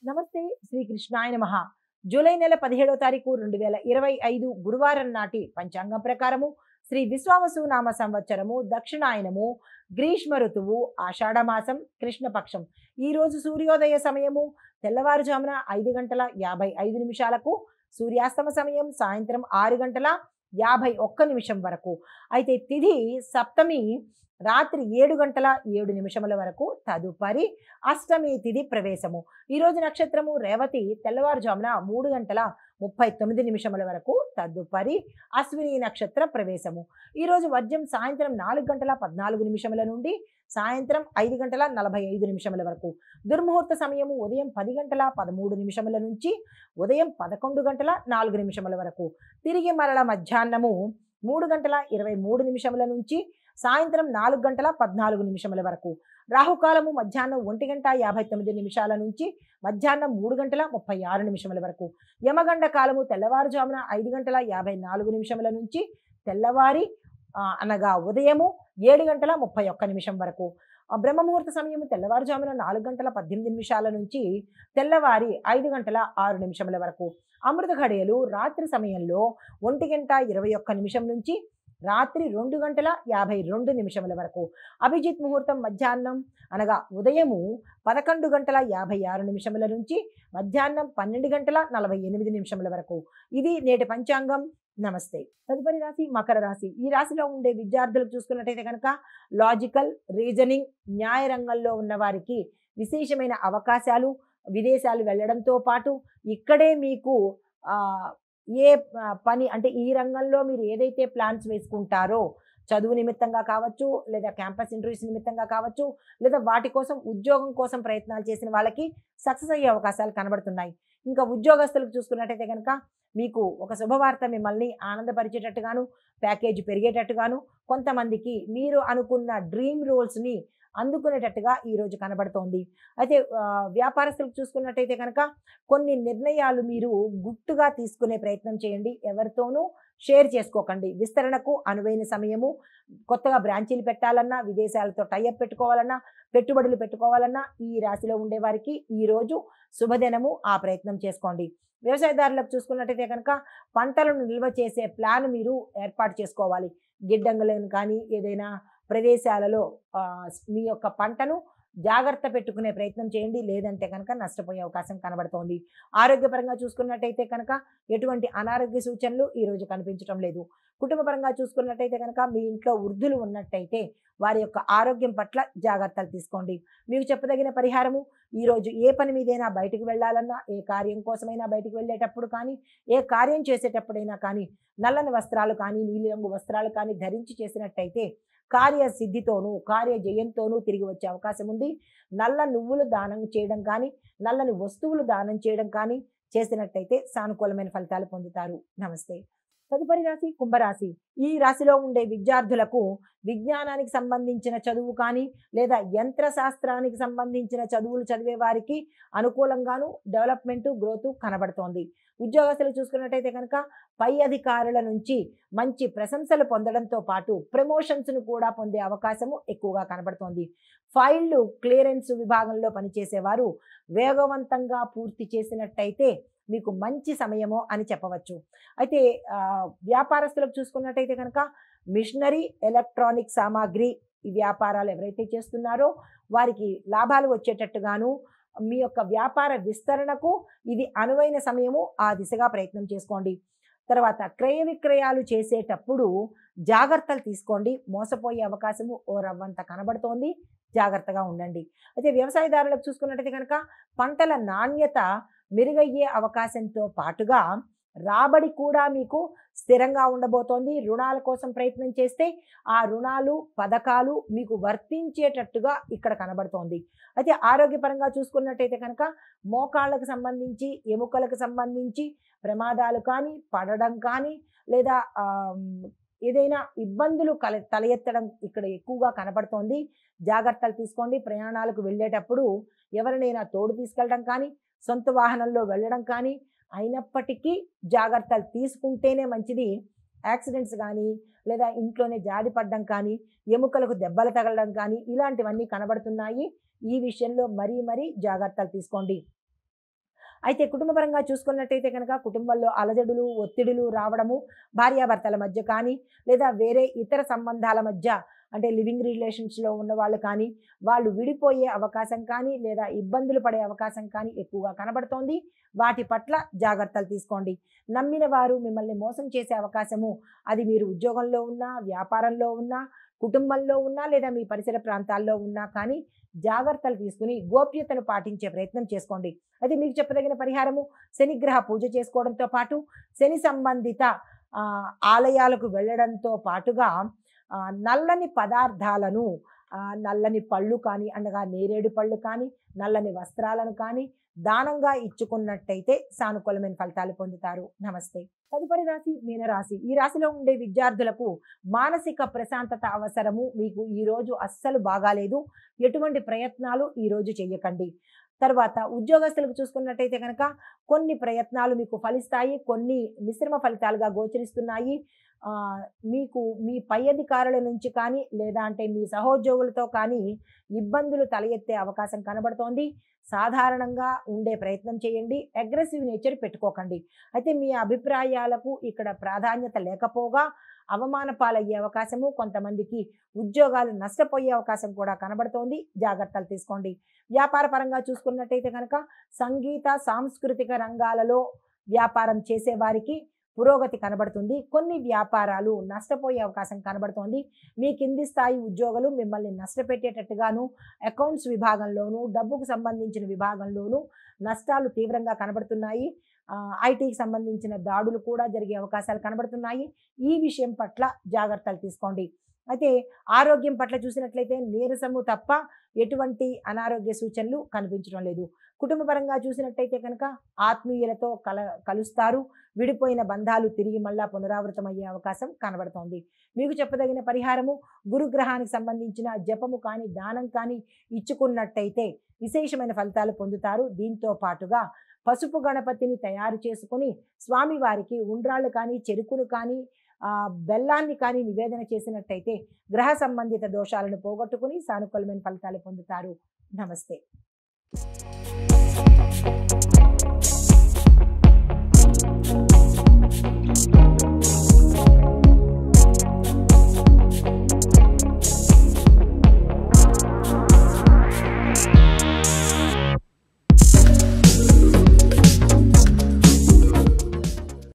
నమస్తే శ్రీ కృష్ణాయ నమః. జూలై నెల 17వ తారీఖు 2025 గురువారం నాటి పంచాంగం ప్రకారము శ్రీ విశ్వావసు నామ సంవత్సరము దక్షిణాయనము గ్రీష్మ ఋతువు ఆషాఢమాసం కృష్ణపక్షం. ఈ రోజు సూర్యోదయ సమయము తెల్లవారుజామున 5:55 సూర్యాస్తమ సమయం సాయంత్రం 6:51 వరకు. అయితే తిథి సప్తమి రాత్రి 7:07 వరకు. తదుపరి అష్టమి తిథి ప్రవేశము. ఈ రోజు నక్షత్రము రేవతి తెల్లవారుజామున 3:39 వరకు. తదుపరి అశ్విని నక్షత్ర ప్రవేశము. ఈ రోజు వర్జ్యం సాయంత్రం 4:14 నుండి సాయంత్రం 5:45 వరకు. దుర్ముహూర్త సమయము ఉదయం 10:13 నుంచి ఉదయం 11:04 వరకు. తిరిగి మరల మధ్యాహ్నము 3:23 నుంచి సాయంత్రం 4:14 వరకు. రాహుకాలము మధ్యాహ్నం 1:59 నుంచి మధ్యాహ్నం 3:36 వరకు. యమగండ కాలము తెల్లవారుజామున 5:54 నుంచి తెల్లవారి అనగా ఉదయము 7:31 వరకు. బ్రహ్మముహూర్త సమయము తెల్లవారుజామున 4:18 నుంచి తెల్లవారి 5:06 వరకు. అమృత ఘడియలు రాత్రి సమయంలో 1:21 నుంచి రాత్రి 2:52 వరకు. అభిజిత్ ముహూర్తం మధ్యాహ్నం అనగా ఉదయము 11:56 నుంచి మధ్యాహ్నం 12:48 వరకు. ఇది నేటి పంచాంగం. నమస్తే. తదుపరి రాశి మకర రాశి. ఈ రాశిలో ఉండే విద్యార్థులకు చూసుకున్నట్టయితే కనుక లాజికల్ రీజనింగ్ న్యాయ రంగంలో ఉన్న వారికి విశేషమైన అవకాశాలు, విదేశాలు వెళ్ళడంతో పాటు ఇక్కడే మీకు ఏ పని అంటే ఈ రంగంలో మీరు ఏదైతే ప్లాన్స్ వేసుకుంటారో చదువు నిమిత్తంగా కావచ్చు, లేదా క్యాంపస్ ఇంటర్వ్యూస్ నిమిత్తంగా కావచ్చు, లేదా వాటి కోసం ఉద్యోగం కోసం ప్రయత్నాలు చేసిన వాళ్ళకి సక్సెస్ అయ్యే అవకాశాలు కనబడుతున్నాయి. ఇంకా ఉద్యోగస్తులకు చూసుకున్నట్టయితే కనుక మీకు ఒక శుభవార్త మిమ్మల్ని ఆనందపరిచేటట్టుగాను, ప్యాకేజీ పెరిగేటట్టుగాను, కొంతమందికి మీరు అనుకున్న డ్రీమ్ రోల్స్ని అందుకునేటట్టుగా ఈరోజు కనబడుతోంది. అయితే వ్యాపారస్తులకు చూసుకున్నట్టయితే కనుక కొన్ని నిర్ణయాలు మీరు గుట్టుగా తీసుకునే ప్రయత్నం చేయండి. ఎవరితోనూ షేర్ చేసుకోకండి. విస్తరణకు అనువైన సమయము. కొత్తగా బ్రాంచీలు పెట్టాలన్నా, విదేశాలతో టైఅప్ పెట్టుకోవాలన్నా, పెట్టుబడులు పెట్టుకోవాలన్నా ఈ రాశిలో ఉండేవారికి ఈరోజు శుభదినము. ఆ ప్రయత్నం చేసుకోండి. వ్యవసాయదారులకు చూసుకున్నట్టయితే కనుక పంటలను నిల్వ చేసే ప్లాన్ మీరు ఏర్పాటు చేసుకోవాలి. గిడ్డంగులను కానీ ఏదైనా ప్రదేశాలలో మీ యొక్క పంటను జాగ్రత్త పెట్టుకునే ప్రయత్నం చేయండి. లేదంటే కనుక నష్టపోయే అవకాశం కనబడుతోంది. ఆరోగ్యపరంగా చూసుకున్నట్టయితే కనుక ఎటువంటి అనారోగ్య సూచనలు ఈరోజు కనిపించడం లేదు. కుటుంబపరంగా చూసుకున్నట్టయితే కనుక మీ ఇంట్లో వృద్ధులు ఉన్నట్టయితే వారి యొక్క ఆరోగ్యం పట్ల జాగ్రత్తలు తీసుకోండి. మీకు చెప్పదగిన పరిహారము, ఈరోజు ఏ పని మీదైనా బయటకు వెళ్ళాలన్నా, ఏ కార్యం కోసమైనా బయటకు వెళ్ళేటప్పుడు కానీ, ఏ కార్యం చేసేటప్పుడైనా కానీ నల్లని వస్త్రాలు కానీ, నీలిరంగు వస్త్రాలు కానీ ధరించి చేసినట్టయితే కార్యసిద్ధితోనూ కార్యజయంతోనూ తిరిగి వచ్చే అవకాశం ఉంది. నల్ల నువ్వులు దానం చేయడం కానీ, నల్లని వస్తువులు దానం చేయడం కానీ చేసినట్టయితే సానుకూలమైన ఫలితాలు పొందుతారు. నమస్తే. తదుపరి రాశి కుంభరాశి. ఈ రాశిలో ఉండే విద్యార్థులకు విజ్ఞానానికి సంబంధించిన చదువు కానీ, లేదా యంత్ర శాస్త్రానికి సంబంధించిన చదువులు చదివే వారికి అనుకూలంగాను డెవలప్మెంటు గ్రోతు కనబడుతోంది. ఉద్యోగస్తులు చూసుకున్నట్టయితే కనుక పై అధికారుల నుంచి మంచి ప్రశంసలు పొందడంతో పాటు ప్రమోషన్స్ను కూడా పొందే అవకాశము ఎక్కువగా కనబడుతోంది. ఫైళ్లు క్లియరెన్స్ విభాగంలో పనిచేసేవారు వేగవంతంగా పూర్తి చేసినట్టయితే మీకు మంచి సమయమో అని చెప్పవచ్చు. అయితే వ్యాపారస్తులకు చూసుకున్నట్టయితే కనుక మిషనరీ, ఎలక్ట్రానిక్ సామాగ్రి ఈ వ్యాపారాలు ఎవరైతే చేస్తున్నారో వారికి లాభాలు వచ్చేటట్టుగాను, మీ యొక్క వ్యాపార విస్తరణకు ఇది అనువైన సమయము. ఆ దిశగా ప్రయత్నం చేసుకోండి. తర్వాత క్రయ విక్రయాలు చేసేటప్పుడు జాగ్రత్తలు తీసుకోండి. మోసపోయే అవకాశము ఓ రవ్వంత కనబడుతోంది. జాగ్రత్తగా ఉండండి. అయితే వ్యవసాయదారులకు చూసుకున్నట్టయితే కనుక పంటల నాణ్యత మెరుగయ్యే అవకాశంతో పాటుగా రాబడి కూడా మీకు స్థిరంగా ఉండబోతోంది. రుణాల కోసం ప్రయత్నం చేస్తే ఆ రుణాలు, పథకాలు మీకు వర్తించేటట్టుగా ఇక్కడ కనబడుతోంది. అయితే ఆరోగ్యపరంగా చూసుకున్నట్టయితే కనుక మోకాళ్ళకు సంబంధించి, ఎముకలకు సంబంధించి ప్రమాదాలు కానీ, పడడం కానీ, లేదా ఏదైనా ఇబ్బందులు తల ఎత్తడం ఇక్కడ ఎక్కువగా కనబడుతోంది. జాగ్రత్తలు తీసుకోండి. ప్రయాణాలకు వెళ్ళేటప్పుడు ఎవరినైనా తోడు తీసుకెళ్ళడం కానీ, సొంత వాహనంలో వెళ్ళడం కానీ అయినప్పటికీ జాగ్రత్తలు తీసుకుంటేనే మంచిది. యాక్సిడెంట్స్ కానీ, లేదా ఇంట్లోనే జారిపడడం కానీ, ఎముకలకు దెబ్బలు తగలడం కానీ ఇలాంటివన్నీ కనబడుతున్నాయి. ఈ విషయంలో మరీ జాగ్రత్తలు తీసుకోండి. అయితే కుటుంబపరంగా చూసుకున్నట్టయితే కనుక కుటుంబంలో అలజడులు, ఒత్తిడులు రావడము, భార్యాభర్తల మధ్య కానీ లేదా వేరే ఇతర సంబంధాల మధ్య అంటే లివింగ్ రిలేషన్స్లో ఉన్న వాళ్ళు కానీ వాళ్ళు విడిపోయే అవకాశం కానీ లేదా ఇబ్బందులు పడే అవకాశం కానీ ఎక్కువగా కనబడుతోంది. వాటి పట్ల జాగ్రత్తలు తీసుకోండి. నమ్మిన వారు మిమ్మల్ని మోసం చేసే అవకాశము, అది మీరు ఉద్యోగంలో ఉన్నా, వ్యాపారంలో ఉన్నా, కుటుంబంలో ఉన్నా లేదా మీ పరిసర ప్రాంతాల్లో ఉన్నా కానీ జాగ్రత్తలు తీసుకుని గోప్యతను పాటించే ప్రయత్నం చేసుకోండి. అయితే మీకు చెప్పదగిన పరిహారము శనిగ్రహ పూజ చేసుకోవడంతో పాటు శని సంబంధిత ఆలయాలకు వెళ్ళడంతో పాటుగా నల్లని పదార్థాలను, నల్లని పళ్ళు కానీ అనగా నేరేడు పళ్ళు కానీ నల్లని వస్త్రాలను కానీ దానంగా ఇచ్చుకున్నట్టయితే సానుకూలమైన ఫలితాలు పొందుతారు. నమస్తే. తదుపరి రాశి మీనరాశి. ఈ రాశిలో ఉండే విద్యార్థులకు మానసిక ప్రశాంతత అవసరము. మీకు ఈరోజు అస్సలు బాగాలేదు. ఎటువంటి ప్రయత్నాలు ఈరోజు చెయ్యకండి. తర్వాత ఉద్యోగస్తులకు చూసుకున్నట్టయితే కనుక కొన్ని ప్రయత్నాలు మీకు ఫలిస్తాయి, కొన్ని మిశ్రమ ఫలితాలుగా గోచరిస్తున్నాయి. మీకు మీ పై అధికారుల నుంచి కానీ లేదా అంటే మీ సహోద్యోగులతో కానీ ఇబ్బందులు తల ఎత్తే అవకాశం కనబడుతోంది. సాధారణంగా ఉండే ప్రయత్నం చేయండి. అగ్రెసివ్ నేచర్ పెట్టుకోకండి. అయితే మీ అభిప్రాయాలకు ఇక్కడ ప్రాధాన్యత లేకపోగా అవమాన పాలయ్యే అవకాశము, కొంతమందికి ఉద్యోగాలు నష్టపోయే అవకాశం కూడా కనబడుతోంది. జాగ్రత్తలు తీసుకోండి. వ్యాపార పరంగా చూసుకున్నట్టయితే కనుక సంగీత సాంస్కృతిక రంగాలలో వ్యాపారం చేసేవారికి పురోగతి కనబడుతుంది. కొన్ని వ్యాపారాలు నష్టపోయే అవకాశం కనబడుతోంది. మీ కింది స్థాయి ఉద్యోగులు మిమ్మల్ని నష్టపెట్టేటట్టుగాను, అకౌంట్స్ విభాగంలోనూ డబ్బుకు సంబంధించిన విభాగంలోనూ నష్టాలు తీవ్రంగా కనబడుతున్నాయి. ఐటీకి సంబంధించిన దాడులు కూడా జరిగే అవకాశాలు కనబడుతున్నాయి. ఈ విషయం పట్ల జాగ్రత్తలు తీసుకోండి. అయితే ఆరోగ్యం పట్ల చూసినట్లయితే నీరసము తప్ప ఎటువంటి అనారోగ్య సూచనలు కనిపించడం లేదు. కుటుంబపరంగా చూసినట్టయితే కనుక ఆత్మీయులతో కలుస్తారు. విడిపోయిన బంధాలు తిరిగి మళ్ళా పునరావృతమయ్యే అవకాశం కనబడుతోంది. మీకు చెప్పదగిన పరిహారము గురుగ్రహానికి సంబంధించిన జపము కానీ దానం కానీ ఇచ్చుకున్నట్టయితే విశేషమైన ఫలితాలు పొందుతారు. దీంతో పాటుగా పసుపు గణపతిని తయారు చేసుకుని స్వామివారికి ఉండ్రాళ్ళు కానీ చెరుకును కానీ బెల్లాన్ని కానీ నివేదన చేసినట్టయితే గ్రహ సంబంధిత దోషాలను పోగొట్టుకుని సానుకూలమైన ఫలితాలు పొందుతారు. నమస్తే.